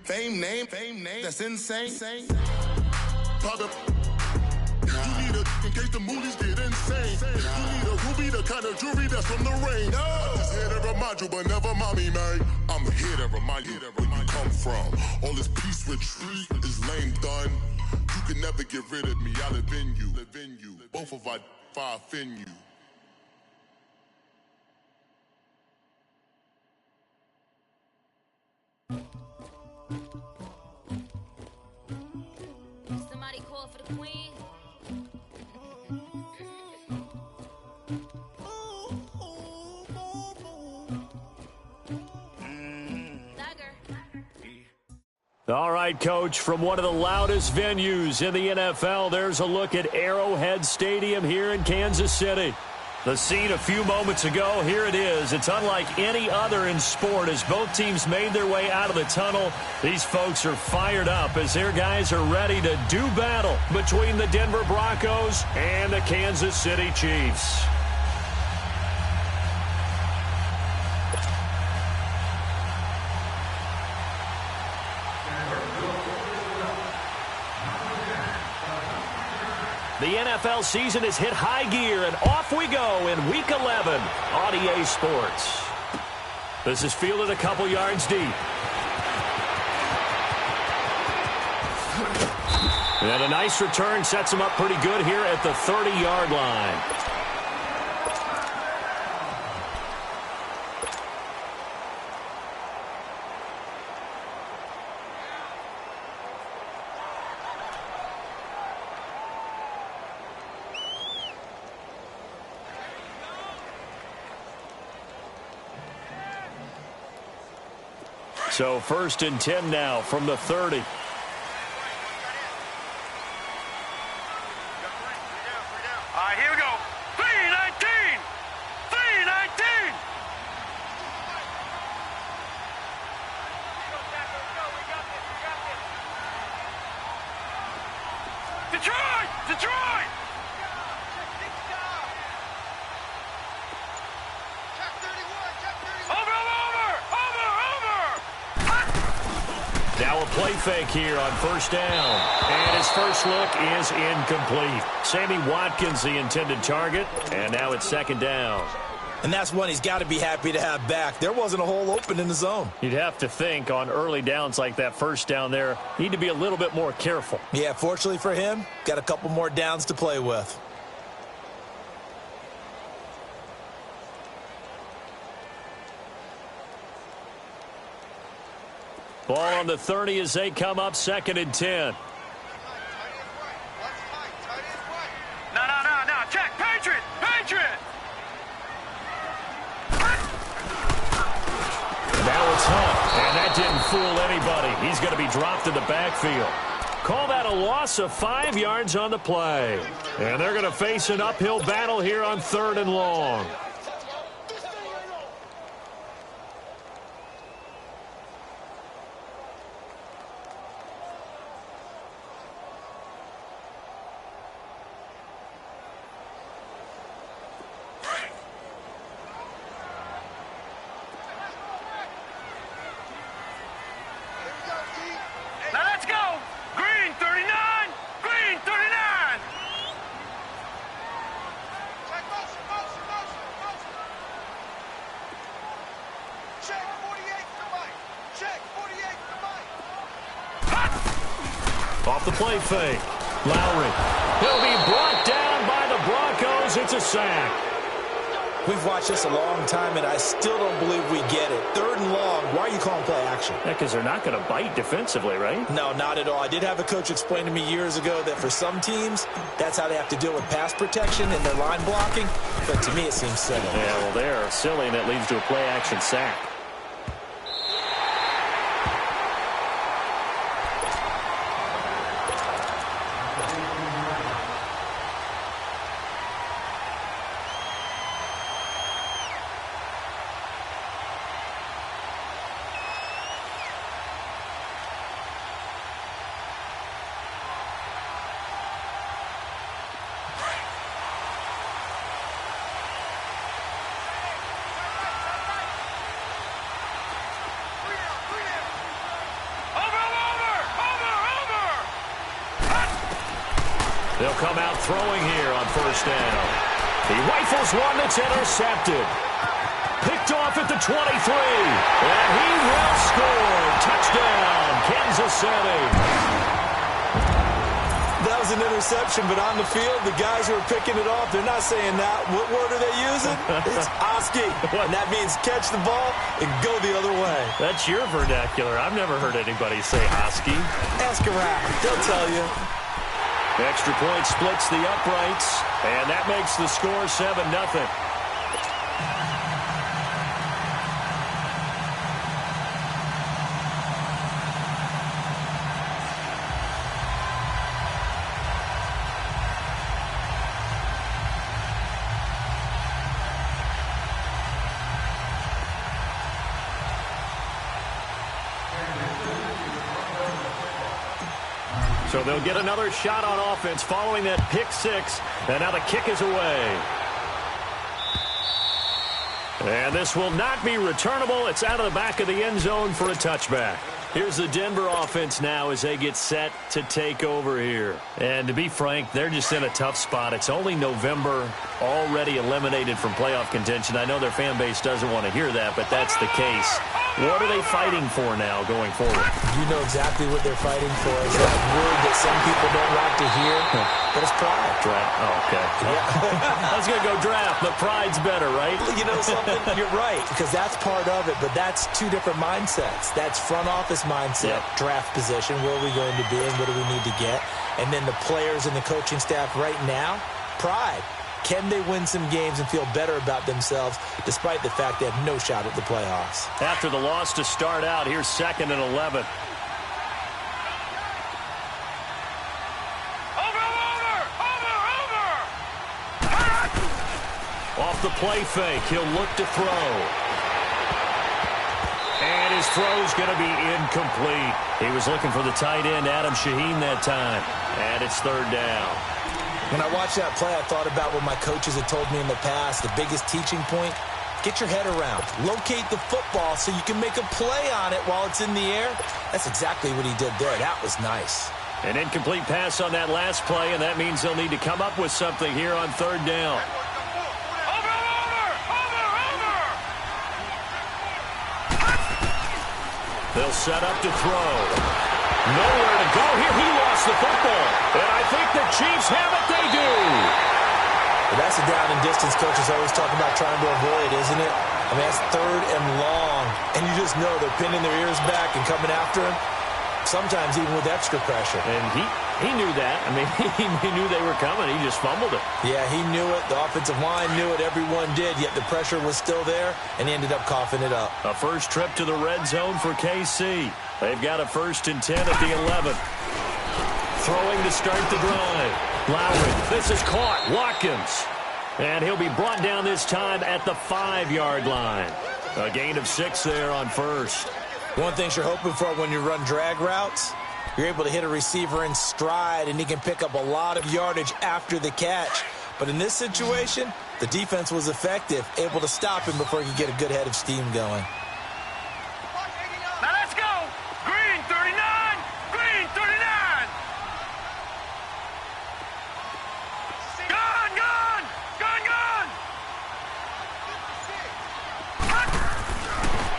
Fame name, that's insane. Pop up. You need in case the moolies get insane. You need a ruby, the kind of jewelry that's from the rain. I'm just here to remind you, but never mommy, man. I'm here to remind you where you come from. All this peace retreat is lame done. You can never get rid of me, I live in you. Both of our fire offend you. Somebody call for the queen. All right, Coach, from one of the loudest venues in the NFL, there's a look at Arrowhead Stadium here in Kansas City. The scene a few moments ago, here it is. It's unlike any other in sport as both teams made their way out of the tunnel. These folks are fired up as their guys are ready to do battle between the Denver Broncos and the Kansas City Chiefs. The NFL season has hit high gear, and off we go in Week 11 on EA Sports. This is fielded a couple yards deep. And a nice return sets him up pretty good here at the 30-yard line. So 1st and 10 now from the 30. All right, here we go. 3-19! 3-19! Detroit! Detroit! Now a play fake here on 1st down. And his first look is incomplete. Sammy Watkins, the intended target. And now it's 2nd down. And that's one he's got to be happy to have back. There wasn't a hole open in the zone. You'd have to think on early downs like that 1st down there, need to be a little bit more careful. Yeah, fortunately for him, got a couple more downs to play with. Ball on the 30 as they come up 2nd and 10. No. Check. Patriot. Now it's Hunt, and that didn't fool anybody. He's going to be dropped in the backfield. Call that a loss of 5 yards on the play. And they're going to face an uphill battle here on 3rd and long. Off the play fake. Lowry. He'll be brought down by the Broncos. It's a sack. We've watched this a long time, and I still don't believe we get it. 3rd and long. Why are you calling play action? Yeah, because they're not going to bite defensively, right? No, not at all. I did have a coach explain to me years ago that for some teams, that's how they have to deal with pass protection and their line blocking. But to me, it seems silly. Yeah, well, they're silly, and that leads to a play action sack. They'll come out throwing here on first down. He rifles one that's intercepted. Picked off at the 23. And he will score. Touchdown, Kansas City. That was an interception, but on the field, the guys who are picking it off, they're not saying that. What word are they using? It's Oski. And that means catch the ball and go the other way. That's your vernacular. I've never heard anybody say Oski. Ask around. They'll tell you. Extra point splits the uprights, and that makes the score 7-0. So they'll get another shot on offense following that pick six. And now the kick is away. And this will not be returnable. It's out of the back of the end zone for a touchback. Here's the Denver offense now as they get set to take over here. And to be frank, they're just in a tough spot. It's only November, already eliminated from playoff contention. I know their fan base doesn't want to hear that, but that's the case. What are they fighting for now going forward? You know exactly what they're fighting for. It's that word that some people don't like to hear, but it's pride. Draft. Oh, okay. Yeah. I was going to go draft, but pride's better, right? You know something? You're right, because that's part of it, but that's two different mindsets. That's front office mindset, draft position, where are we going to be and what do we need to get? And then the players and the coaching staff right now, pride. Can they win some games and feel better about themselves despite the fact they have no shot at the playoffs? After the loss to start out, here's 2nd and 11. Off the play fake, he'll look to throw. And his throw's going to be incomplete. He was looking for the tight end, Adam Shaheen, that time. And it's 3rd down. When I watched that play, I thought about what my coaches had told me in the past. The biggest teaching point, get your head around. Locate the football so you can make a play on it while it's in the air. That's exactly what he did there. That was nice. An incomplete pass on that last play, and that means they'll need to come up with something here on 3rd down. They'll set up to throw. Nowhere to go here. He lost the football. And I think the Chiefs have it. They do. But that's a down and distance coaches always talk about trying to avoid, isn't it? I mean, that's 3rd and long. And you just know they're pinning their ears back and coming after him. Sometimes even with extra pressure. And he knew that. I mean, he knew they were coming. He just fumbled it. Yeah, he knew it. The offensive line knew it. Everyone did. Yet the pressure was still there, and he ended up coughing it up. A first trip to the red zone for KC. They've got a 1st and 10 at the 11th. Throwing to start the drive. Lowry. This is caught. Watkins. And he'll be brought down this time at the 5-yard line. A gain of 6 there on 1st. One thing you're hoping for when you run drag routes, you're able to hit a receiver in stride, and he can pick up a lot of yardage after the catch. But in this situation, the defense was effective, able to stop him before he could get a good head of steam going. Now let's go. Green 39. Green 39. Gun, gun. Gun, gun.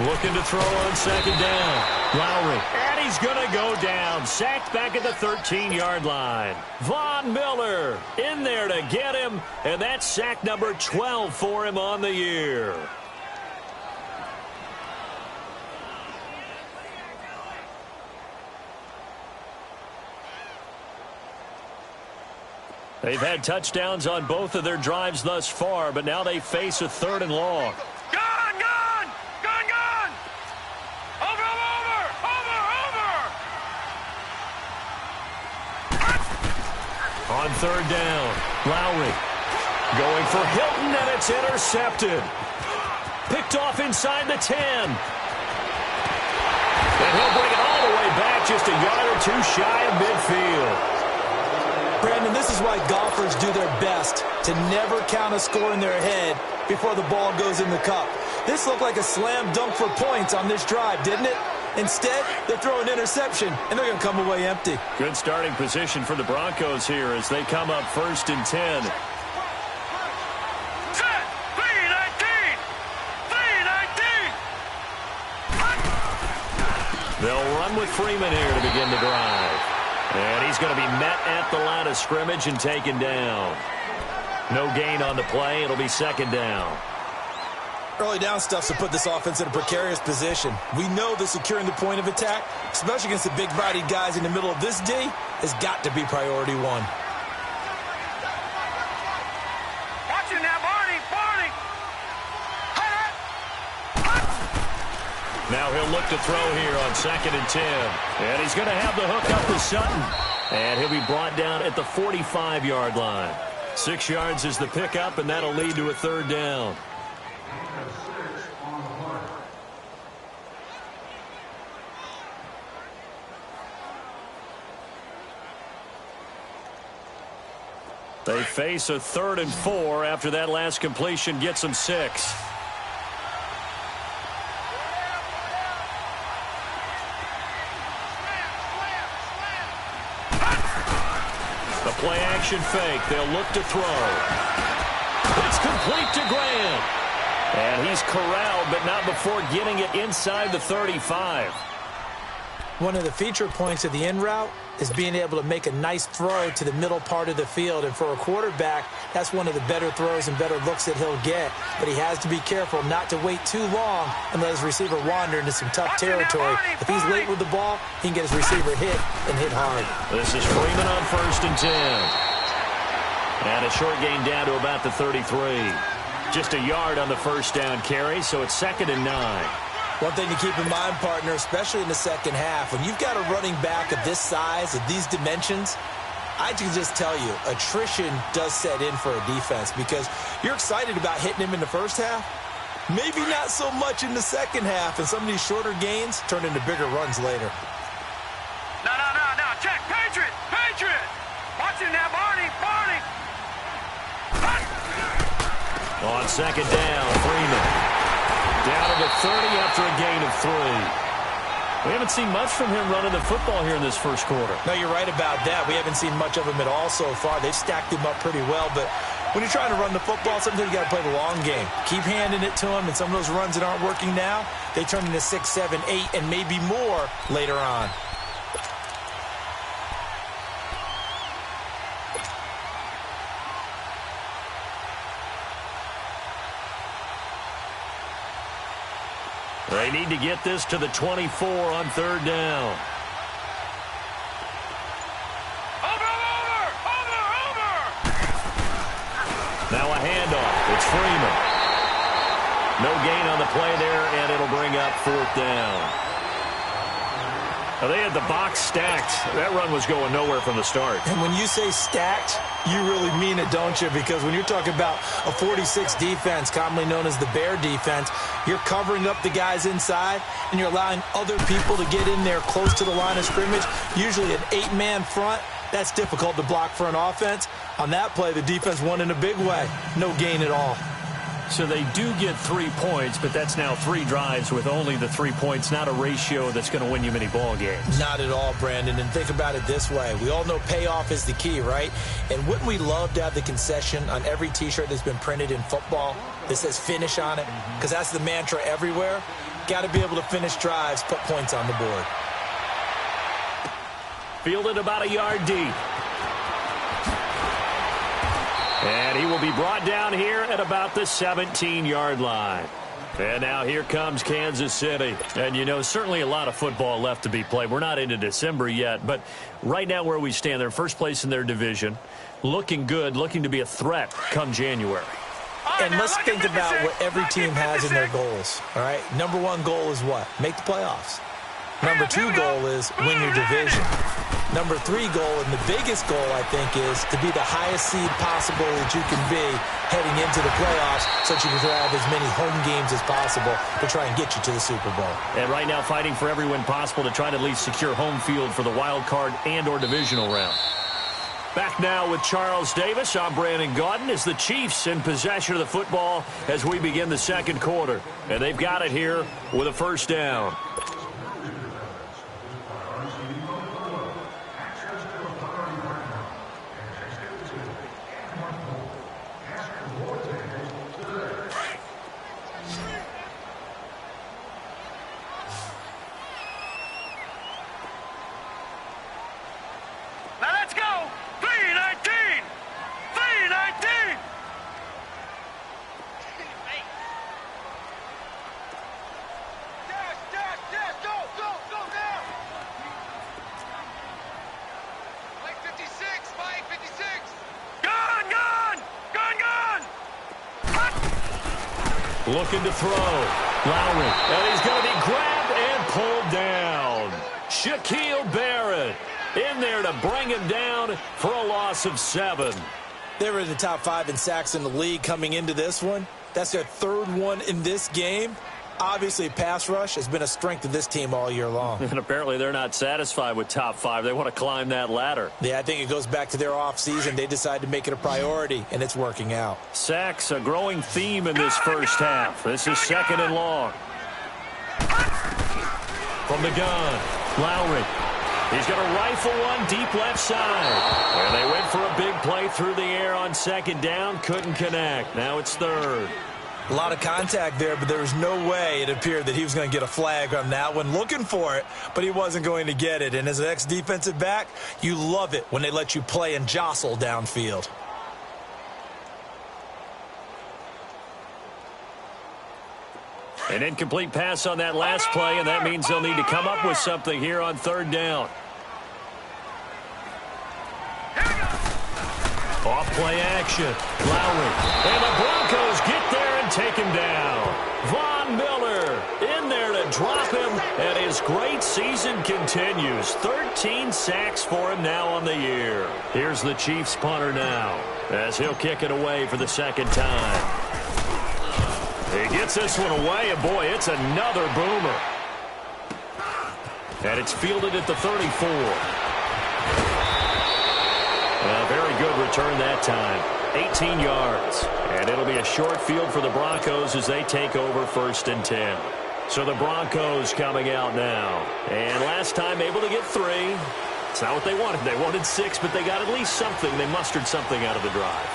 Looking to throw on 2nd down. Lowry. And he's going to go down. Sacked back at the 13-yard line. Von Miller in there to get him. And that's sack number 12 for him on the year. They've had touchdowns on both of their drives thus far, but now they face a 3rd and long. Gun, gun. Gun, gun. Over, over, over, over. On 3rd down, Lowry going for Hilton, and it's intercepted. Picked off inside the 10. And he'll bring it all the way back, just a yard or 2 shy of midfield. Brandon, this is why golfers do their best to never count a score in their head before the ball goes in the cup. This looked like a slam dunk for points on this drive, didn't it? Instead, they throw an interception, and they're going to come away empty. Good starting position for the Broncos here as they come up 1st and 10. Set. 3-19. 3-19. They'll run with Freeman here to begin the drive. And he's going to be met at the line of scrimmage and taken down. No gain on the play. It'll be 2nd down. Early down stuff's to put this offense in a precarious position. We know that securing the point of attack, especially against the big-bodied guys in the middle of this D, has got to be priority one. Watching now, Barney. Now he'll look to throw here on 2nd and 10. And he's going to have the hook up to Sutton. And he'll be brought down at the 45-yard line. 6 yards is the pickup, and that'll lead to a 3rd down. They face a 3rd and 4 after that last completion gets them 6. The play action fake. They'll look to throw. It's complete to Graham. And he's corralled, but not before getting it inside the 35. One of the feature points of the in route is being able to make a nice throw to the middle part of the field. And for a quarterback, that's one of the better throws and better looks that he'll get. But he has to be careful not to wait too long and let his receiver wander into some tough territory. If he's late with the ball, he can get his receiver hit and hit hard. This is Freeman on 1st and 10. And a short gain down to about the 33. Just a yard on the 1st down carry, so it's 2nd and 9. One thing to keep in mind, partner, especially in the second half, when you've got a running back of this size, of these dimensions, I can just tell you, attrition does set in for a defense because you're excited about hitting him in the first half. Maybe not so much in the second half, and some of these shorter gains turn into bigger runs later. No. Check. Patriot. Watching now, Barney. On 2nd down, Freeman. Down to the 30 after a gain of 3. We haven't seen much from him running the football here in this first quarter. No, you're right about that. We haven't seen much of him at all so far. They've stacked him up pretty well, but when you're trying to run the football, sometimes you got to play the long game. Keep handing it to him, and some of those runs that aren't working now, they turn into 6, 7, 8, and maybe more later on. They need to get this to the 24 on 3rd down. Over! Now a handoff. It's Freeman. No gain on the play there, and it'll bring up 4th down. Now they had the box stacked. That run was going nowhere from the start. And when you say stacked, you really mean it, don't you? Because when you're talking about a 46 defense, commonly known as the Bear defense, you're covering up the guys inside, and you're allowing other people to get in there close to the line of scrimmage, usually an 8-man front. That's difficult to block for an offense. On that play, the defense won in a big way. No gain at all. So they do get 3 points, but that's now 3 drives with only the 3 points, not a ratio that's going to win you many ball games. Not at all, Brandon. And think about it this way. We all know payoff is the key, right? And wouldn't we love to have the concession on every T-shirt that's been printed in football that says finish on it? Because that's the mantra everywhere. Got to be able to finish drives, put points on the board. Fielded about a yard deep. And he will be brought down here at about the 17-yard line. And now here comes Kansas City. And, you know, certainly a lot of football left to be played. We're not into December yet, but right now where we stand, they're first place in their division. Looking good, looking to be a threat come January. And let's think about what every team has in their goals, all right? Number 1 goal is what? Make the playoffs. Number 2 goal is win your division. Number 3 goal, and the biggest goal, I think, is to be the highest seed possible that you can be heading into the playoffs so that you can have as many home games as possible to try and get you to the Super Bowl. And right now fighting for every win possible to try to at least secure home field for the wild card and or divisional round. Back now with Charles Davis. I'm Brandon Gaudin as the Chiefs in possession of the football as we begin the second quarter. And they've got it here with a first down. Looking to throw. Lowry. And he's going to be grabbed and pulled down. Shaquille Barrett in there to bring him down for a loss of 7. They were in the top 5 in sacks in the league coming into this one. That's their 3rd one in this game. Obviously, pass rush has been a strength of this team all year long. And apparently they're not satisfied with top 5. They want to climb that ladder. Yeah, I think it goes back to their offseason. They decided to make it a priority, and it's working out. Sacks, a growing theme in this first half. This is 2nd and long. From the gun, Lowry. He's going to rifle one deep left side. And they went for a big play through the air on 2nd down. Couldn't connect. Now it's 3rd. A lot of contact there, but there was no way it appeared that he was going to get a flag on that one. Looking for it, but he wasn't going to get it. And as an ex-defensive back, you love it when they let you play and jostle downfield. An incomplete pass on that last play, and that means they'll need to come up with something here on 3rd down. Off play action. Lowry. And the Broncos get there and take him down. Von Miller in there to drop him, and his great season continues. 13 sacks for him now on the year. Here's the Chiefs punter now as he'll kick it away for the 2nd time. He gets this one away, and boy, it's another boomer. And it's fielded at the 34. A very good return that time. 18 yards. And it'll be a short field for the Broncos as they take over 1st and 10. So the Broncos coming out now. And last time able to get 3. It's not what they wanted. They wanted 6, but they got at least something. They mustered something out of the drive.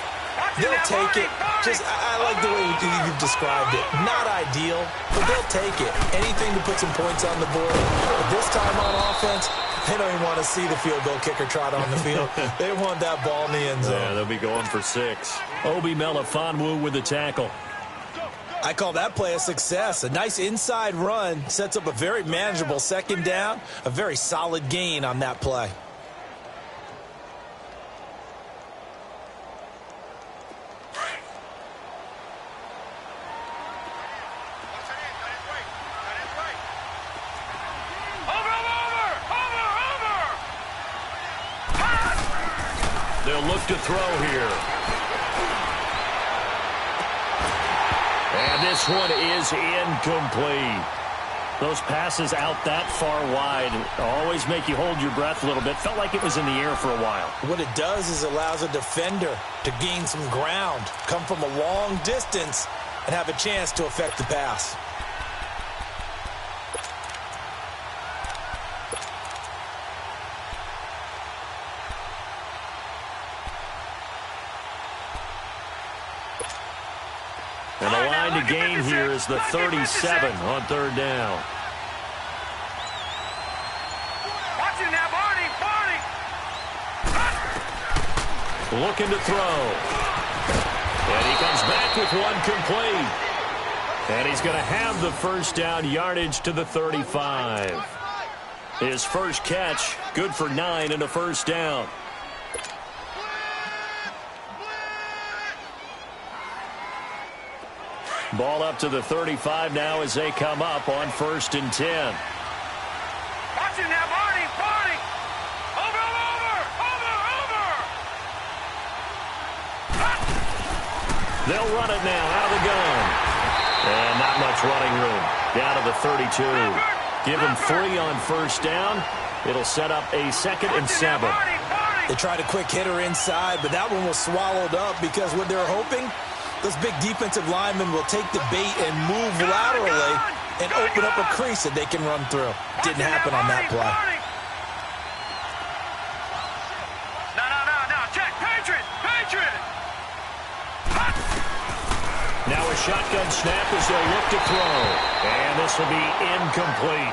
They'll take it. I like the way you've described it. Not ideal, but they'll take it. Anything to put some points on the board. But this time on offense, they don't even want to see the field goal kicker trot on the field. They want that ball in the end zone. Yeah, they'll be going for 6. Obi Melifonwu with the tackle. I call that play a success. A nice inside run sets up a very manageable 2nd down. A very solid gain on that play. They'll look to throw here. And this one is incomplete. Those passes out that far wide always make you hold your breath a little bit. Felt like it was in the air for a while. What it does is allows a defender to gain some ground, come from a long distance, and have a chance to affect the pass. And the line to gain here is the 37 on 3rd down. Watch it now, Barney. Looking to throw. And he comes back with one complete. And he's going to have the 1st down yardage to the 35. His first catch, good for 9 and a 1st down. Ball up to the 35 now as they come up on 1st and 10. Watch it now, Barney. Over. They'll run it now out of the gun. And not much running room. Down to the 32. Give him 3 on 1st down. It'll set up a 2nd and 7. They tried a quick hitter inside, but that one was swallowed up because what they're hoping, those big defensive linemen will take the bait and move laterally and open up a crease that they can run through. Didn't happen on that play. No. Check. Patriot. Now a shotgun snap as they'll look to throw. And this will be incomplete.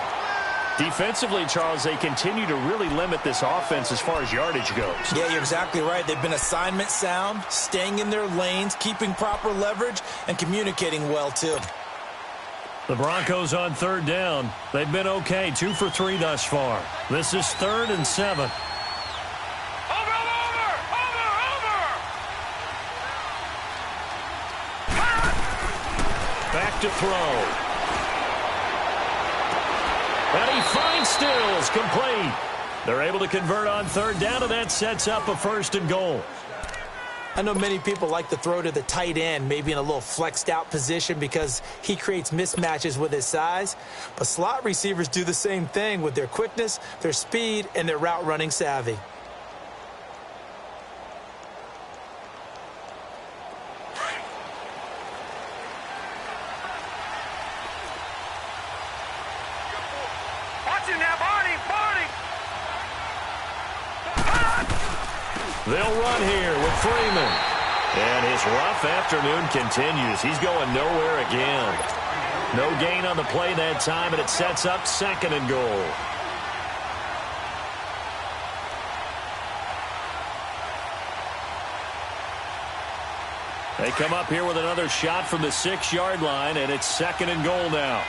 Defensively, Charles, they continue to really limit this offense as far as yardage goes. Yeah, you're exactly right. They've been assignment sound, staying in their lanes, keeping proper leverage, and communicating well, too. The Broncos on 3rd down. They've been okay, 2 for 3 thus far. This is 3rd and 7. Back back to throw. And he finds Stills, complete. They're able to convert on third down, and that sets up a 1st and goal. I know many people like to throw to the tight end, maybe in a little flexed out position because he creates mismatches with his size. But slot receivers do the same thing with their quickness, their speed, and their route running savvy. They'll run here with Freeman. And his rough afternoon continues. He's going nowhere again. No gain on the play that time, and it sets up 2nd and goal. They come up here with another shot from the 6-yard line, and it's 2nd and goal now.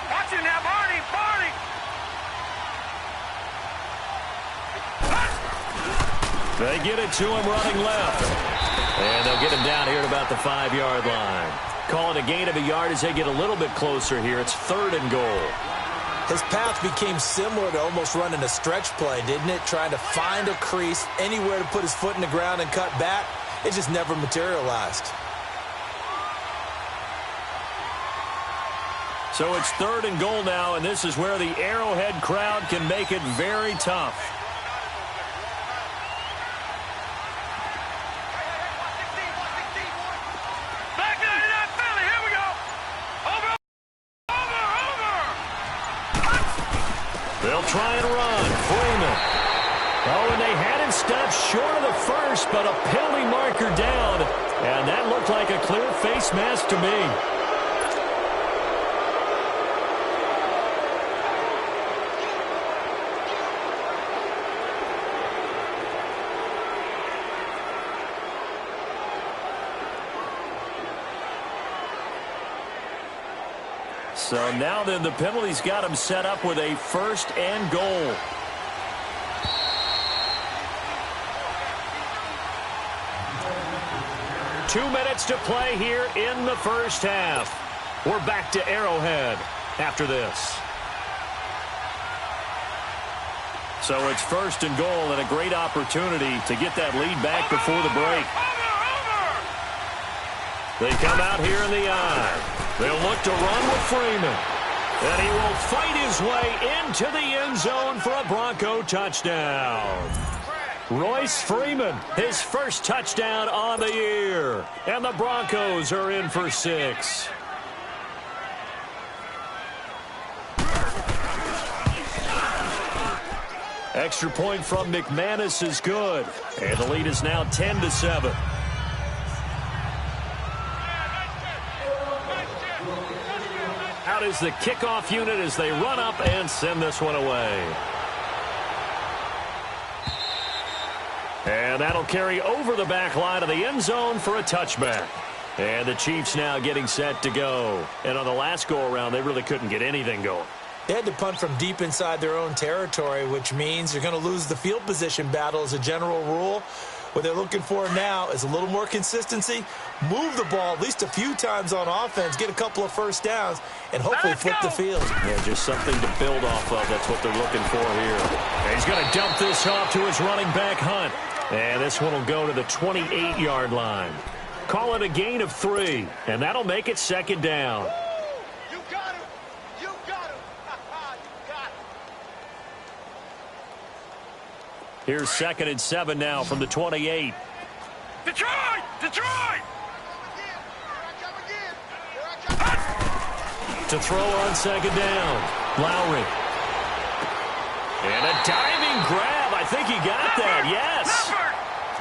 Watch it now, Barney! Barney! They get it to him running left. And they'll get him down here at about the 5-yard line. Call it a gain of a yard as they get a little bit closer here. It's 3rd and goal. His path became similar to almost running a stretch play, didn't it? Trying to find a crease, anywhere to put his foot in the ground and cut back. It just never materialized. So it's 3rd and goal now, and this is where the Arrowhead crowd can make it very tough. They'll try and run. Freeman. Oh, and they had him stopped short of the 1st, but a penalty marker down. And that looked like a clear face mask to me. So now then the penalty's got him set up with a 1st and goal. Two minutes to play here in the 1st half. We're back to Arrowhead after this. So it's 1st and goal and a great opportunity to get that lead back before the break. They come out here in the eye. They'll look to run with Freeman. And he will fight his way into the end zone for a Bronco touchdown. Royce Freeman, his 1st touchdown on the year. And the Broncos are in for 6. Extra point from McManus is good. And the lead is now 10-7. Out is the kickoff unit as they run up and send this one away. And that'll carry over the back line of the end zone for a touchback. And the Chiefs now getting set to go. And on the last go-around, they really couldn't get anything going. They had to punt from deep inside their own territory, which means you're going to lose the field position battle as a general rule. What they're looking for now is a little more consistency, move the ball at least a few times on offense, get a couple of 1st downs, and hopefully flip the field. Yeah, just something to build off of. That's what they're looking for here. And he's going to dump this off to his running back, Hunt. And this one will go to the 28-yard line. Call it a gain of 3, and that'll make it 2nd down. You got him! You got him! You got him! Here's 2nd and 7 now from the 28. Detroit! Detroit! To throw on 2nd down. Lowry. And a diving grab. I think he got that. Yes.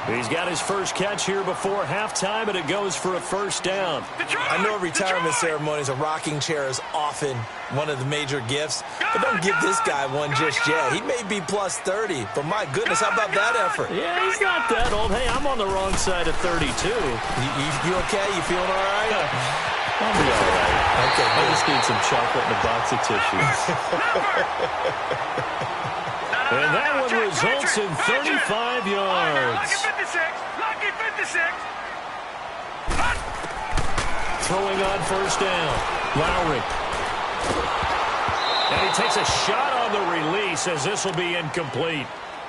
He's got his 1st catch here before halftime, and it goes for a 1st down. I know retirement ceremonies, a rocking chair is often one of the major gifts, but don't give this guy one just yet. He may be plus 30, but my goodness, how about that effort? Yeah, he's not that old. Hey, I'm on the wrong side of 32. You okay? You feeling all right? I'll be all right. Okay, I just need some chocolate and a box of tissues. And that one results in 35 yards. Lucky 56. Lucky 56. throwing on first down. Lowry. And he takes a shot on the release as this will be incomplete.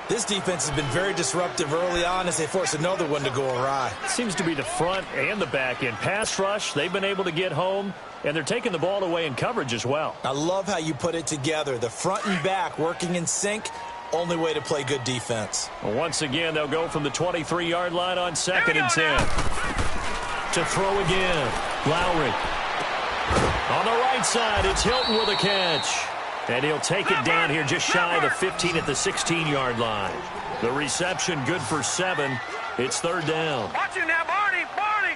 This defense has been very disruptive early on as they force another one to go awry. Seems to be the front and the back end. Pass rush, they've been able to get home, and they're taking the ball away in coverage as well. I love how you put it together. The front and back working in sync, only way to play good defense. Well, once again, they'll go from the 23-yard line on 2nd and 10. To throw again, Lowry. On the right side, it's Hilton with a catch. And he'll take it down here just shy of the 15 at the 16-yard line. The reception good for 7. It's 3rd down. Watch it now, Barney! Barney!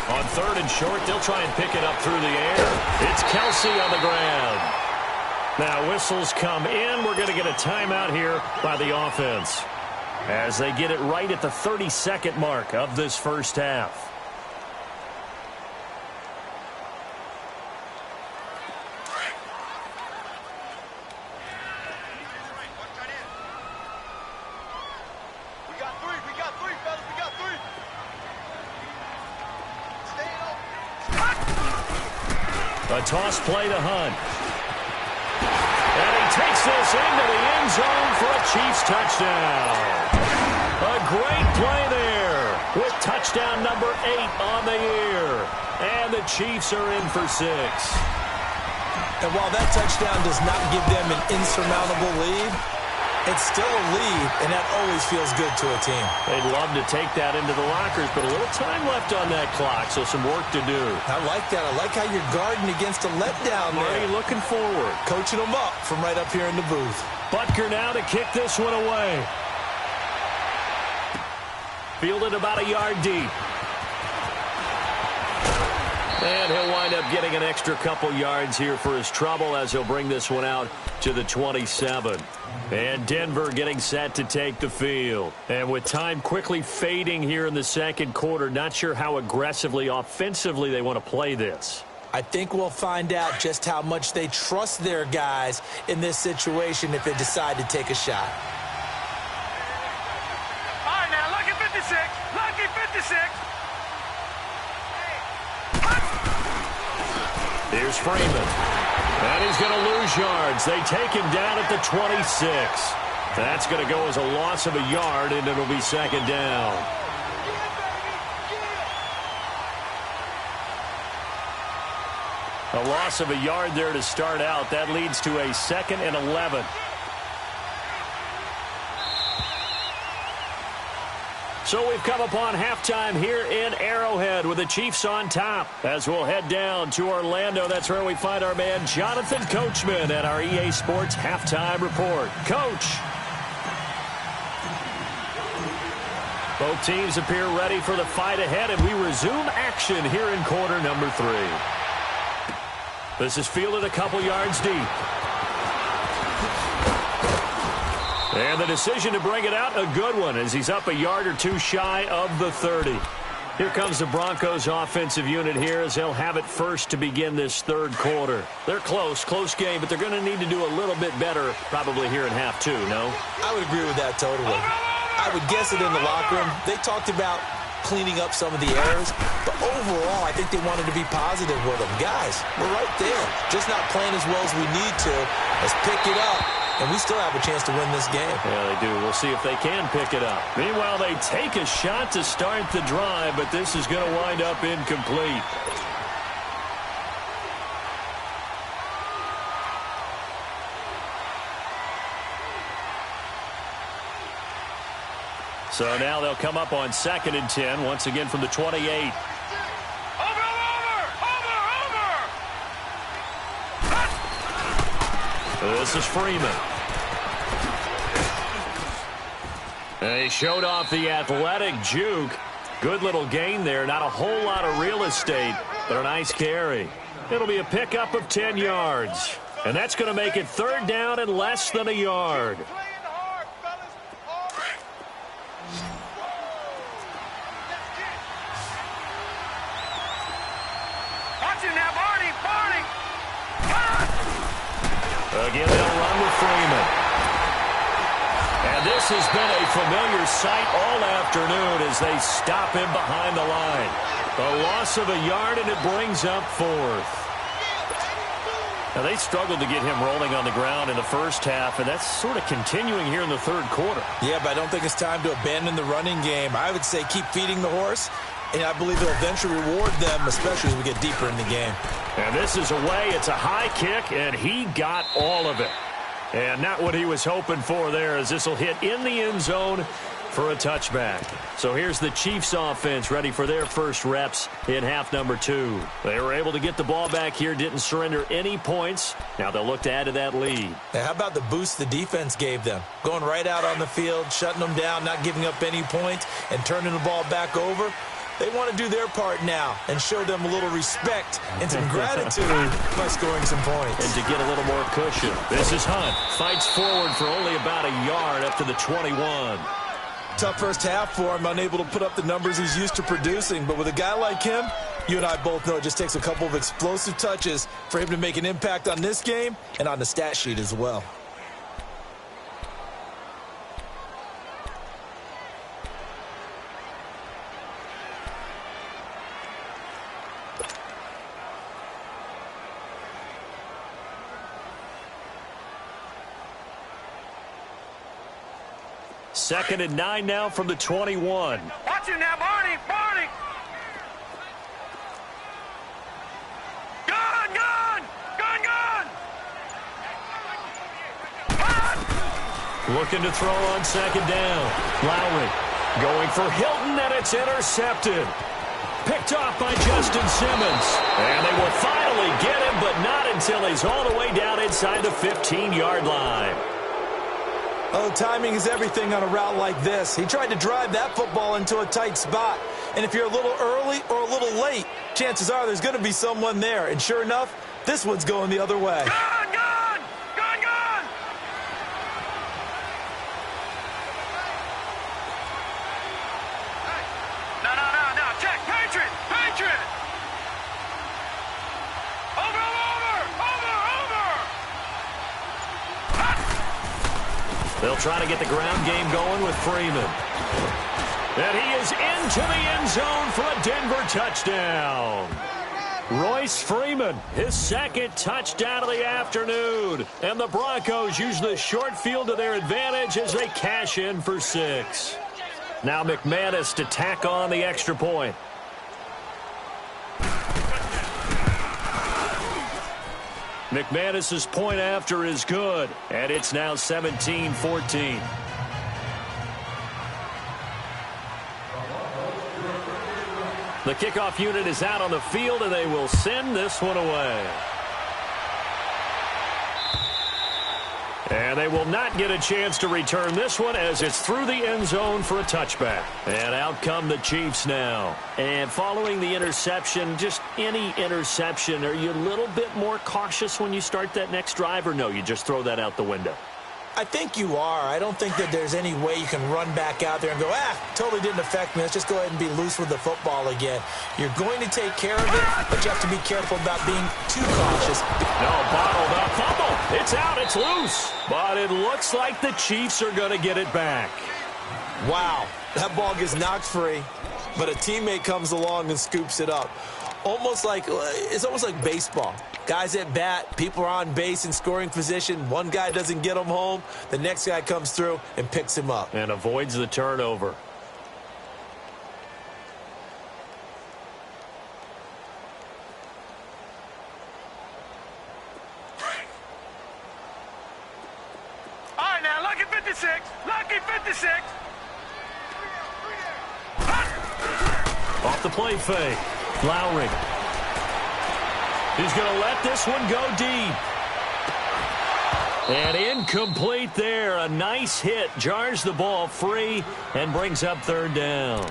On 3rd and short, they'll try and pick it up through the air. It's Kelsey on the ground. Now whistles come in. We're going to get a timeout here by the offense as they get it right at the 32nd mark of this first half. A toss play to Hunt. And he takes this into the end zone for a Chiefs touchdown. A great play there with touchdown number 8 on the year. And the Chiefs are in for 6. And while that touchdown does not give them an insurmountable lead, it's still a lead, and that always feels good to a team. They'd love to take that into the lockers, but a little time left on that clock, so some work to do. I like that. I like how you're guarding against a letdown Marty there. looking forward. Coaching them up from right up here in the booth. Butker now to kick this one away. Fielded about a yard deep. And he'll wind up getting an extra couple yards here for his trouble as he'll bring this one out to the 27. And Denver getting set to take the field. And with time quickly fading here in the second quarter, not sure how aggressively, offensively they want to play this. I think we'll find out just how much they trust their guys in this situation if they decide to take a shot. All right, now, lucky 56. Lucky 56. Here's Freeman. And he's going to lose yards. They take him down at the 26. That's going to go as a loss of a yard, and it'll be second down. A loss of a yard there to start out. That leads to a 2nd and 11. So we've come upon halftime here in Arrowhead with the Chiefs on top. As we'll head down to Orlando, that's where we find our man Jonathan Coachman at our EA Sports Halftime Report. Coach. Both teams appear ready for the fight ahead, and we resume action here in quarter number 3. This is fielded a couple yards deep. And the decision to bring it out, a good one, as he's up a yard or two shy of the 30. Here comes the Broncos offensive unit here as they'll have it first to begin this third quarter. They're close game, but they're going to need to do a little bit better probably here in half 2, no? I would agree with that totally. I would guess it in the locker room. They talked about cleaning up some of the errors, but overall, I think they wanted to be positive with them. Guys, we're right there. Just not playing as well as we need to. Let's pick it up. And we still have a chance to win this game. Yeah, they do. We'll see if they can pick it up. Meanwhile, they take a shot to start the drive, but this is going to wind up incomplete. So now they'll come up on 2nd and 10, once again from the 28. This is Freeman. And he showed off the athletic juke. Good little gain there. Not a whole lot of real estate, but a nice carry. It'll be a pickup of 10 yards. And that's going to make it 3rd down and less than a yard. Again, they'll run with Freeman. And And this has been a familiar sight all afternoon as they stop him behind the line. A loss of a yard, and it brings up fourth. Now, they struggled to get him rolling on the ground in the first half, and that's sort of continuing here in the third quarter. Yeah, but I don't think it's time to abandon the running game. I would say keep feeding the horse, and I believe it'll eventually reward them, especially as we get deeper in the game. And this is away. It's a high kick, and he got all of it. And not what he was hoping for there, as this will hit in the end zone for a touchback. So here's the Chiefs offense ready for their first reps in half number 2. They were able to get the ball back here, didn't surrender any points. Now they'll look to add to that lead. Now, how about the boost the defense gave them? Going right out on the field, shutting them down, not giving up any points, and turning the ball back over. They want to do their part now and show them a little respect and some gratitude by scoring some points. And to get a little more cushion. This is Hunt. Fights forward for only about a yard up to the 21. Tough first half for him, unable to put up the numbers he's used to producing. But with a guy like him, you and I both know it just takes a couple of explosive touches for him to make an impact on this game and on the stat sheet as well. Second and 9 now from the 21. Watch him now, Barney! Barney! Gun! Gun! Gun! Gun! Run! Looking to throw on second down. Lowry going for Hilton, and it's intercepted. Picked off by Justin Simmons. And they will finally get him, but not until he's all the way down inside the 15-yard line. Oh, timing is everything on a route like this. He tried to drive that football into a tight spot. And if you're a little early or a little late, chances are there's going to be someone there. And sure enough, this one's going the other way. Gun! Gun! Gun! Gun! No. Check! Patriot! Patriot! Over! They'll try to get the ground game going with Freeman. And he is into the end zone for a Denver touchdown. Royce Freeman, his second touchdown of the afternoon. And the Broncos use the short field to their advantage as they cash in for 6. Now McManus to tack on the extra point. McManus's point after is good, and it's now 17-14. The kickoff unit is out on the field, and they will send this one away. And they will not get a chance to return this one as it's through the end zone for a touchback. And out come the Chiefs now. And following the interception, just any interception, are you a little bit more cautious when you start that next drive, or no, you just throw that out the window? I think you are. I don't think that there's any way you can run back out there and go, totally didn't affect me. Let's just go ahead and be loose with the football again. You're going to take care of it, but you have to be careful about being too cautious. No, bottled up fumble. It's out. It's loose. But it looks like the Chiefs are going to get it back. Wow. That ball gets knocked free, but a teammate comes along and scoops it up. It's almost like baseball. Guys at bat, people are on base in scoring position. One guy doesn't get him home. The next guy comes through and picks him up. And avoids the turnover. All right, now, lucky 56. Lucky 56. Off the play fake. Lowry. He's going to let this one go deep. And incomplete there. A nice hit. Jars the ball free and brings up third down.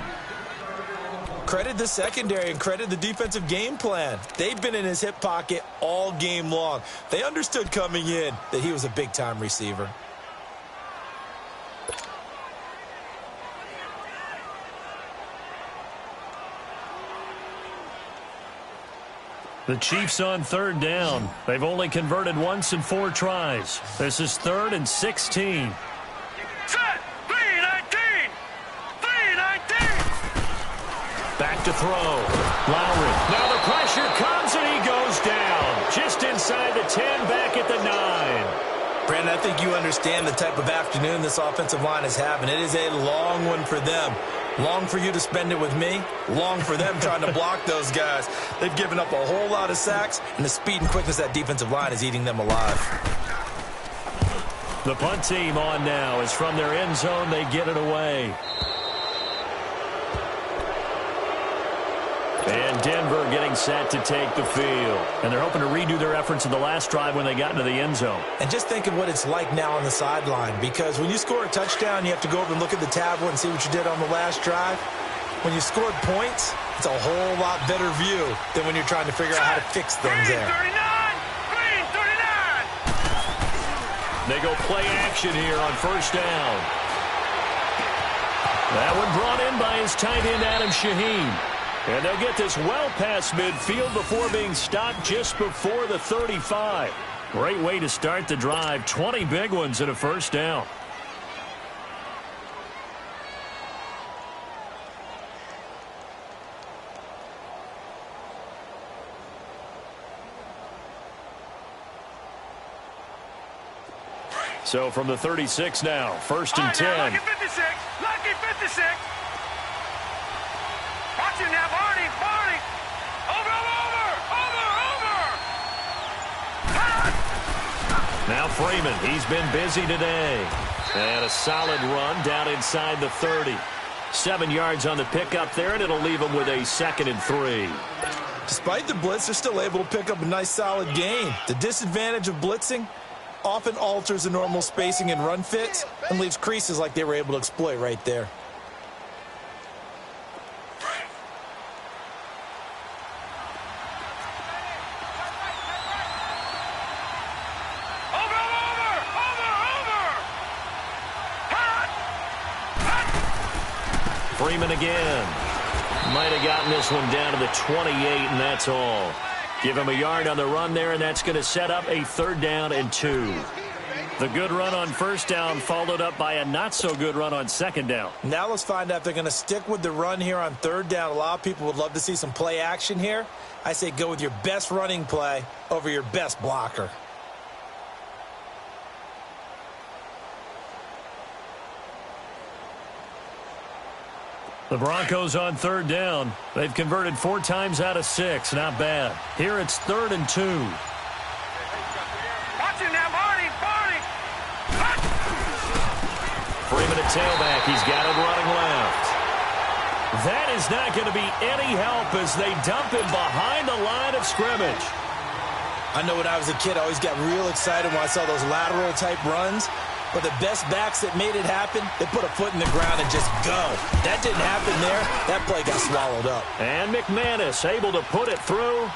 Credit the secondary and credit the defensive game plan. They've been in his hip pocket all game long. They understood coming in that he was a big-time receiver. The Chiefs on third down. They've only converted once in 4 tries. This is 3rd and 16. Set! back to throw. Lowry. Now the pressure comes, and he goes down. Just inside the 10, back at the 9. Brandon, I think you understand the type of afternoon this offensive line is having. It is a long one for them. Long for you to spend it with me. Long for them trying to block those guys. They've given up a whole lot of sacks, and the speed and quickness of that defensive line is eating them alive. The punt team on now is from their end zone. They get it away. And Denver getting set to take the field. And they're hoping to redo their efforts in the last drive when they got into the end zone. And just think of what it's like now on the sideline, because when you score a touchdown, you have to go over and look at the tablet and see what you did on the last drive. When you scored points, it's a whole lot better view than when you're trying to figure out how to fix things there. Green 39! They go play action here on first down. That one brought in by his tight end, Adam Shaheen. And they'll get this well past midfield before being stopped just before the 35. Great way to start the drive. 20 big ones and a first down. So from the 36 now, first and 10. Lucky 56. Lucky 56. Watch him now, Barney. Over. Now Freeman, he's been busy today. And a solid run down inside the 30. 7 yards on the pickup there, and it'll leave him with a 2nd and 3. Despite the blitz, they're still able to pick up a nice solid gain. The disadvantage of blitzing often alters the normal spacing and run fits and leaves creases like they were able to exploit right there. Freeman again. Might have gotten this one down to the 28, and that's all. Give him a yard on the run there, and that's going to set up a 3rd down and 2. The good run on first down followed up by a not-so-good run on 2nd down. Now let's find out if they're going to stick with the run here on 3rd down. A lot of people would love to see some play action here. I say go with your best running play over your best blocker. The Broncos on 3rd down. They've converted 4 times out of 6. Not bad. Here it's 3rd and 2. Watch him now, Barney. Freeman at tailback. He's got it running left. That is not going to be any help as they dump him behind the line of scrimmage. I know when I was a kid, I always got real excited when I saw those lateral type runs. But the best backs that made it happen, they put a foot in the ground and just go. That didn't happen there. That play got swallowed up. And McManus able to put it through.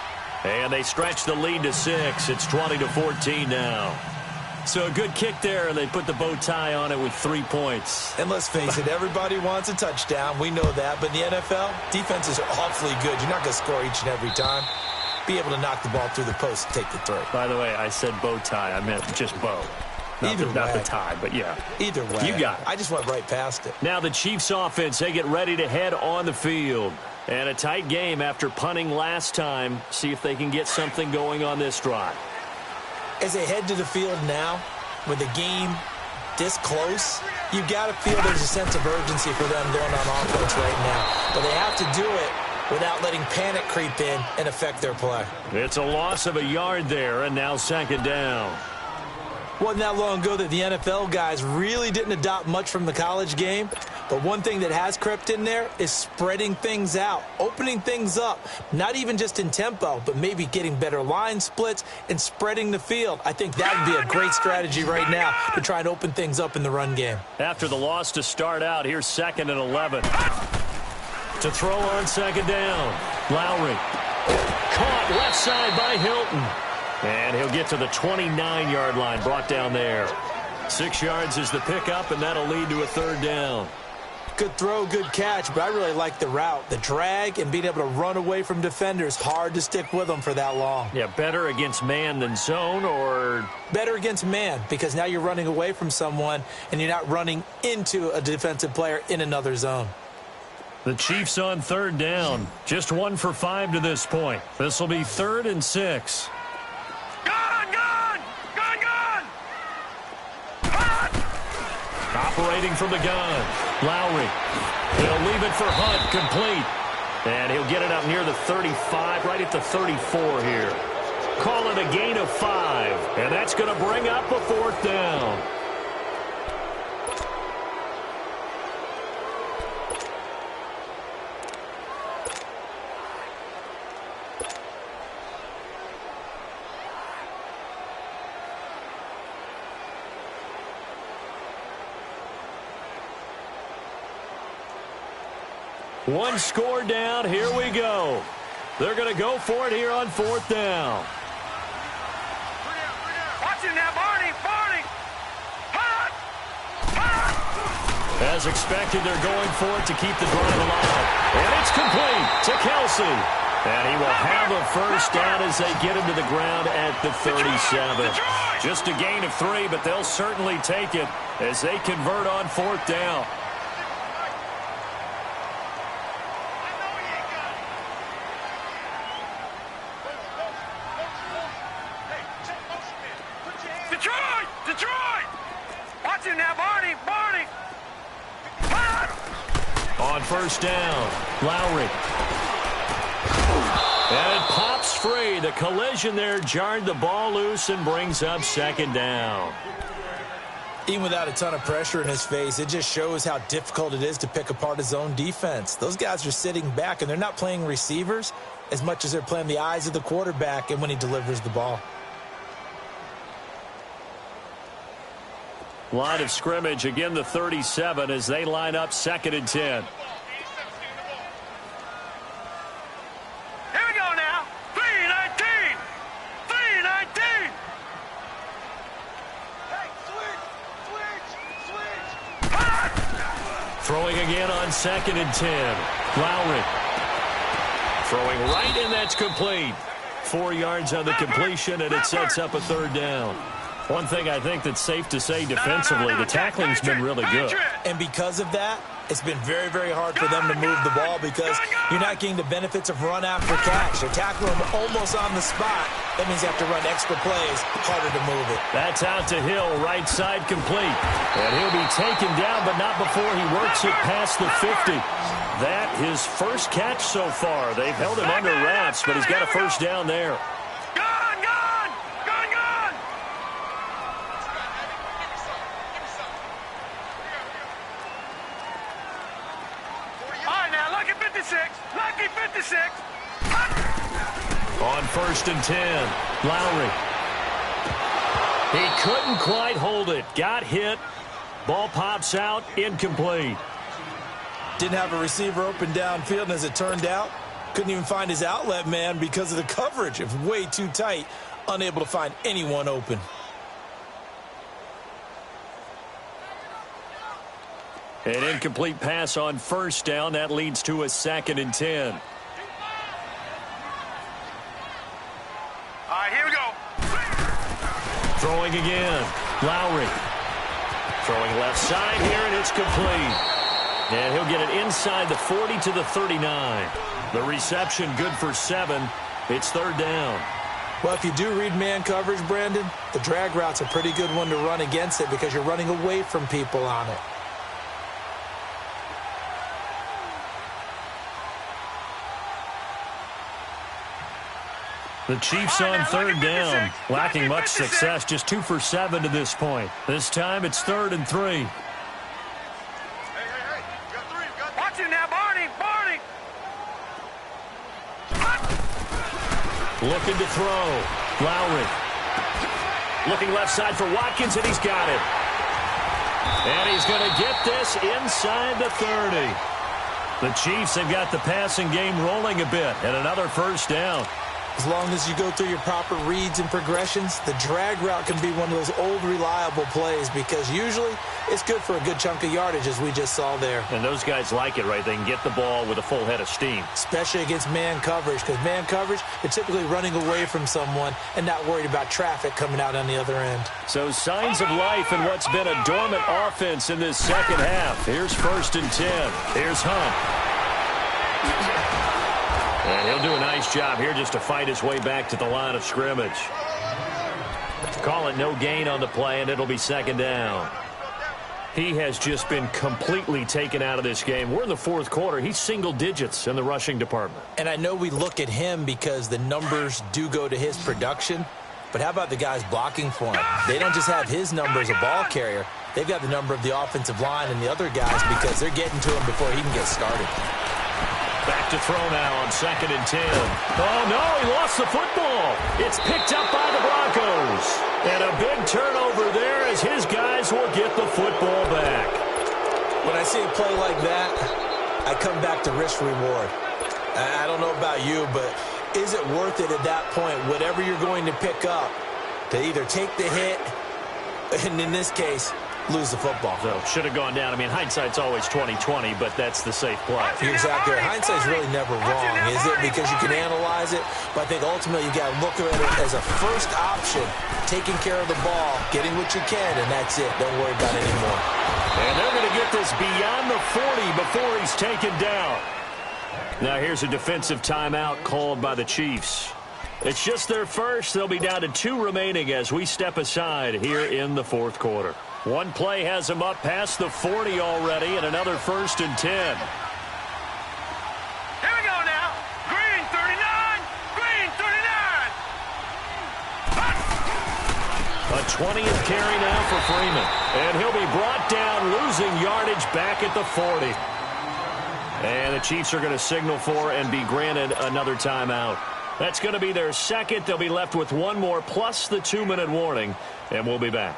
And they stretch the lead to 6. It's 20-14 now. So a good kick there, and they put the bow tie on it with 3 points. And let's face it, everybody wants a touchdown. We know that. But in the NFL, defenses are awfully good. You're not going to score each and every time. Be able to knock the ball through the post and take the throw. By the way, I said bow tie. I meant just bow. Not the tie, but yeah. Either way. You got it. I just went right past it. Now the Chiefs offense, they get ready to head on the field. And a tight game after punting last time. See if they can get something going on this drive. As they head to the field now, with the game this close, you've got to feel there's a sense of urgency for them going on offense right now. But they have to do it without letting panic creep in and affect their play. It's a loss of a yard there, and now 2nd down. Wasn't that long ago that the NFL guys really didn't adopt much from the college game. But one thing that has crept in there is spreading things out, opening things up, not even just in tempo, but maybe getting better line splits and spreading the field. I think that would be a great strategy right now to try and open things up in the run game. After the loss to start out, here's 2nd and 11. To throw on 2nd down, Lowry. Caught left side by Hilton. And he'll get to the 29-yard line, brought down there. 6 yards is the pickup, and that'll lead to a 3rd down. Good throw, good catch, but I really like the route. The drag and being able to run away from defenders, hard to stick with them for that long. Yeah, better against man than zone, or? Better against man, because now you're running away from someone, and you're not running into a defensive player in another zone. The Chiefs on third down. Just 1 for 5 to this point. This will be 3rd and 6. Operating from the gun. Lowry. He'll leave it for Hunt. Complete. And he'll get it up near the 35, right at the 34 here. Call it a gain of 5. And that's going to bring up a 4th down. One score down. Here we go. They're going to go for it here on 4th down. Watch it now, Barney. Hot! As expected, they're going for it to keep the drive alive. And it's complete to Kelsey. And he will have a first down as they get him to the ground at the 37. Just a gain of 3, but they'll certainly take it as they convert on 4th down. Detroit! Watch him now, Barney! On first down, Lowry. And it pops free. The collision there jarred the ball loose and brings up 2nd down. Even without a ton of pressure in his face, it just shows how difficult it is to pick apart his own defense. Those guys are sitting back, and they're not playing receivers as much as they're playing the eyes of the quarterback and when he delivers the ball. Line of scrimmage, again the 37 as they line up 2nd and 10. Here we go now. 3-19. Hey, switch. Throwing again on 2nd and 10. Lowry. Throwing right, and that's complete. 4 yards on the completion, and it sets up a 3rd down. One thing I think that's safe to say defensively, the tackling's been really good. And because of that, it's been very, very hard for them to move the ball because you're not getting the benefits of run after catch. They're tackling him almost on the spot. That means you have to run extra plays, harder to move it. That's out to Hill, right side complete. And he'll be taken down, but not before he works it past the 50. That his first catch so far. They've held him under wraps, but he's got a first down there. Lucky 56. On 1st and 10, Lowry. He couldn't quite hold it. Got hit. Ball pops out. Incomplete. Didn't have a receiver open downfield, and as it turned out, couldn't even find his outlet man because of the coverage. It was way too tight. Unable to find anyone open. An incomplete pass on first down. That leads to a 2nd and 10. All right, here we go. Throwing again. Lowry. Throwing left side here, and it's complete. And he'll get it inside the 40 to the 39. The reception good for 7. It's 3rd down. Well, if you do read man coverage, Brandon, the drag route's a pretty good one to run against it because you're running away from people on it. The Chiefs on 3rd down, lacking much success, just 2 for 7 to this point. This time it's 3rd and 3. Hey. Watch it now, Barney. Looking to throw. Lowry. Looking left side for Watkins, and he's got it. And he's going to get this inside the 30. The Chiefs have got the passing game rolling a bit, and another first down. As long as you go through your proper reads and progressions, the drag route can be one of those old reliable plays because usually it's good for a good chunk of yardage, as we just saw there. And those guys like it, right? They can get the ball with a full head of steam. Especially against man coverage, because man coverage, they're typically running away from someone and not worried about traffic coming out on the other end. So signs of life in what's been a dormant offense in this second half. Here's 1st and 10. Here's Hunt. And he'll do a nice job here just to fight his way back to the line of scrimmage. Call it no gain on the play, and it'll be second down. He has just been completely taken out of this game. We're in the fourth quarter. He's single digits in the rushing department. And I know we look at him because the numbers do go to his production, but how about the guys blocking for him? They don't just have his number as a ball carrier. They've got the number of the offensive line and the other guys because they're getting to him before he can get started. Back to throw now on 2nd and 10. Oh, no, he lost the football. It's picked up by the Broncos. And a big turnover there as his guys will get the football back. When I see a play like that, I come back to risk-reward. I don't know about you, but is it worth it at that point, whatever you're going to pick up, to either take the hit, and in this case, lose the football? So should have gone down. I mean, hindsight's always 20/20, but that's the safe play. You're exactly right. Hindsight's really never wrong, is it? Because you can analyze it, but I think ultimately you got to look at it as a first option, taking care of the ball, getting what you can, and that's it. Don't worry about it anymore. And they're going to get this beyond the 40 before he's taken down. Now here's a defensive timeout called by the Chiefs. It's just their first. They'll be down to 2 remaining as we step aside here in the fourth quarter. One play has him up past the 40 already, and another 1st and 10. Here we go now. Green 39. Green 39. A 20th carry now for Freeman. And he'll be brought down, losing yardage back at the 40. And the Chiefs are going to signal for and be granted another timeout. That's going to be their second. They'll be left with one more plus the 2-minute warning, and we'll be back.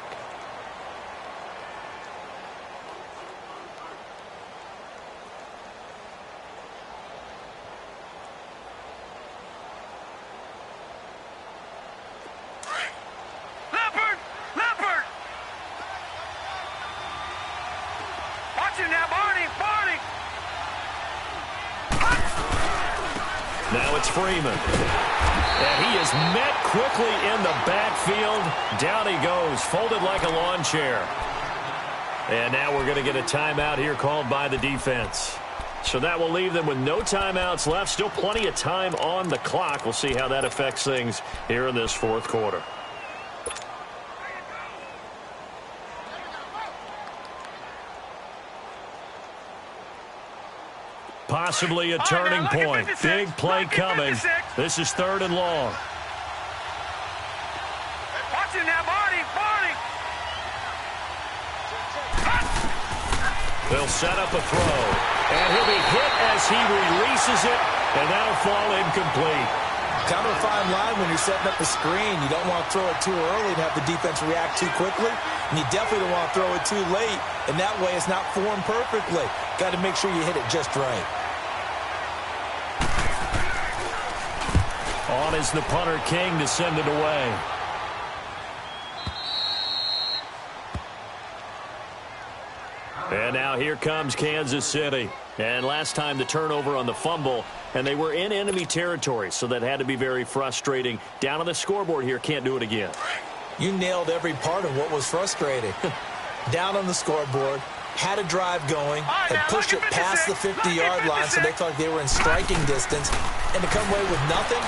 Now it's Freeman. And he is met quickly in the backfield. Down he goes, folded like a lawn chair. And now we're going to get a timeout here called by the defense. So that will leave them with no timeouts left. Still plenty of time on the clock. We'll see how that affects things here in this fourth quarter. Possibly a turning point. Big play coming. This is 3rd and long. Watch it now, Barney. They'll set up a throw. And he'll be hit as he releases it. And that'll fall incomplete. Kind of a fine line when you're setting up the screen. You don't want to throw it too early and have the defense react too quickly. And you definitely don't want to throw it too late. And that way it's not formed perfectly. Got to make sure you hit it just right. On is the punter, King, to send it away. And now here comes Kansas City. And last time the turnover on the fumble, and they were in enemy territory, so that had to be very frustrating. Down on the scoreboard here, can't do it again. You nailed every part of what was frustrating. Down on the scoreboard, had a drive going, had pushed it past the 50-yard line so they felt like they were in striking distance, and to come away with nothing,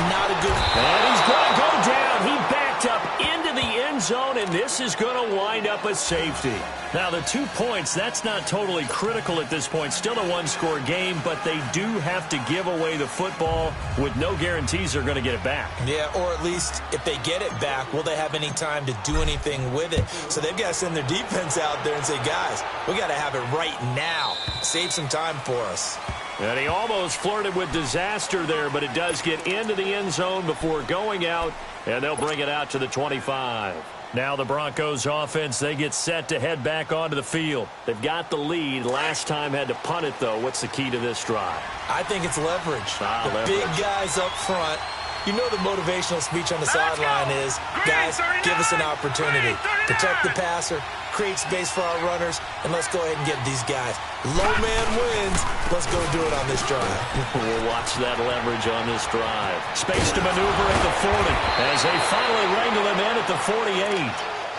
not a good... And he's going to go down. He backed up into the end zone, and this is going to wind up a safety. Now, the 2 points, that's not totally critical at this point. Still a one-score game, but they do have to give away the football with no guarantees they're going to get it back. Yeah, or at least if they get it back, will they have any time to do anything with it? So they've got to send their defense out there and say, guys, we got to have it right now. Save some time for us. And he almost flirted with disaster there, but it does get into the end zone before going out, and they'll bring it out to the 25. Now the Broncos offense, they get set to head back onto the field. They've got the lead. Last time had to punt it, though. What's the key to this drive? I think it's leverage. Leverage. Big guys up front. You know the motivational speech on the sideline is, guys, give us an opportunity. Protect the passer, create space for our runners, and let's go ahead and get these guys. Low man wins. Let's go do it on this drive. We'll watch that leverage on this drive. Space to maneuver at the 40 as they finally wrangle him in at the 48.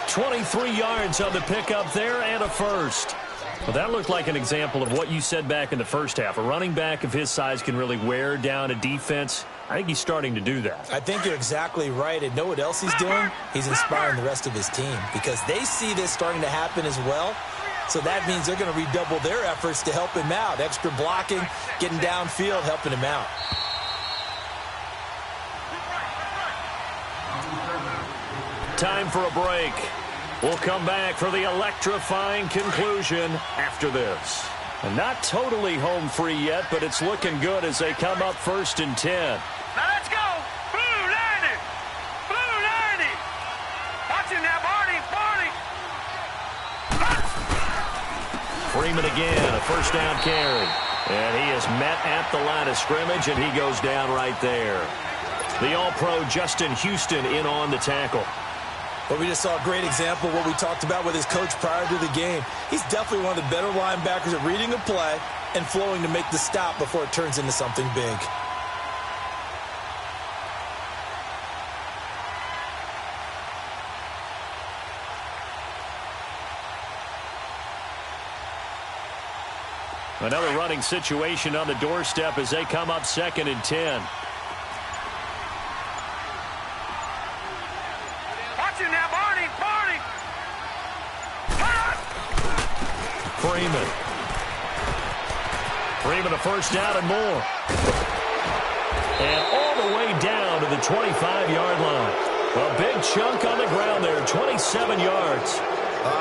23 yards on the pickup there and a first. Well, that looked like an example of what you said back in the first half. A running back of his size can really wear down a defense. I think he's starting to do that. I think you're exactly right. And know what else he's doing? He's inspiring the rest of his team because they see this starting to happen as well. So that means they're going to redouble their efforts to help him out. Extra blocking, getting downfield, helping him out. Time for a break. We'll come back for the electrifying conclusion after this. And not totally home free yet, but it's looking good as they come up 1st and 10. Now let's go. Blue 90. Blue 90. Watch him now, Barney. Barney. Freeman again, a first down carry. And he is met at the line of scrimmage, and he goes down right there. The All-Pro Justin Houston in on the tackle. But we just saw a great example of what we talked about with his coach prior to the game. He's definitely one of the better linebackers at reading a play and flowing to make the stop before it turns into something big. Another running situation on the doorstep as they come up 2nd and 10. Freeman a first down and more. And all the way down to the 25-yard line. A big chunk on the ground there, 27 yards.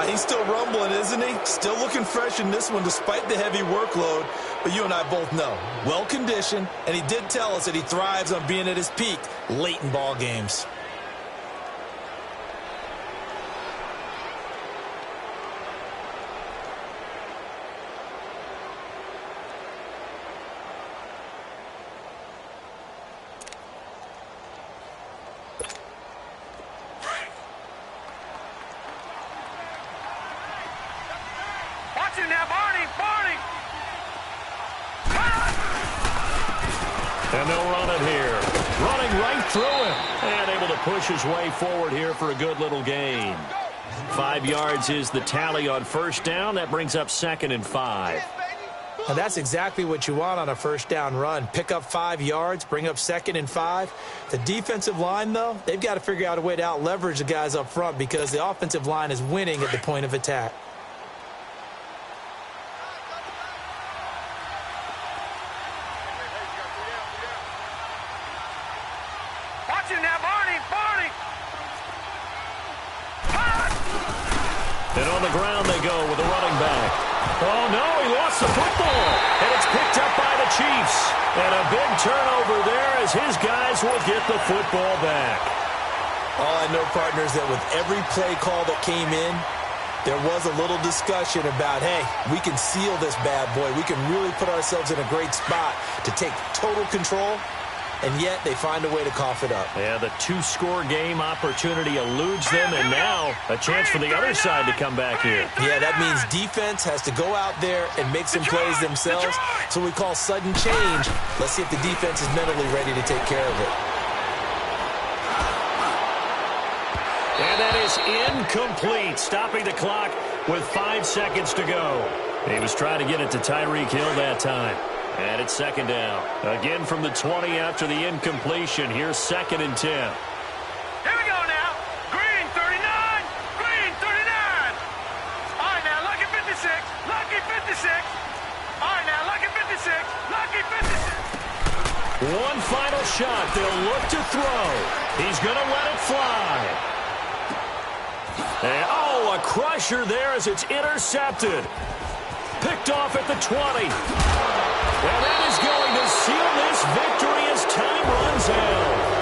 He's still rumbling, isn't he? Still looking fresh in this one despite the heavy workload. But you and I both know, well-conditioned, and he did tell us that he thrives on being at his peak late in ball games. And they'll run it here. Running right through him. And able to push his way forward here for a good little gain. 5 yards is the tally on first down. That brings up 2nd and 5. And that's exactly what you want on a first down run. Pick up 5 yards, bring up 2nd and 5. The defensive line, though, they've got to figure out a way to out-leverage the guys up front because the offensive line is winning at the point of attack. And on the ground they go with a running back. Oh, no, he lost the football. And it's picked up by the Chiefs. And a big turnover there as his guys will get the football back. All I know, partners, that with every play call that came in, there was a little discussion about, hey, we can seal this bad boy. We can really put ourselves in a great spot to take total control. And yet they find a way to cough it up. Yeah, the 2-score game opportunity eludes them, and now a chance for the other side to come back here. Yeah, that means defense has to go out there and make some plays themselves. So we call sudden change. Let's see if the defense is mentally ready to take care of it. And that is incomplete, stopping the clock with 5 seconds to go. He was trying to get it to Tyreek Hill that time. And it's 2nd down. Again from the 20 after the incompletion. Here's 2nd and 10. Here we go now. Green 39. Green 39. All right, now, Lucky 56. Lucky 56. All right, now, Lucky 56. Lucky 56. One final shot. They'll look to throw. He's going to let it fly. And, oh, a crusher there as it's intercepted. Picked off at the 20. And that is going to seal this victory as time runs out.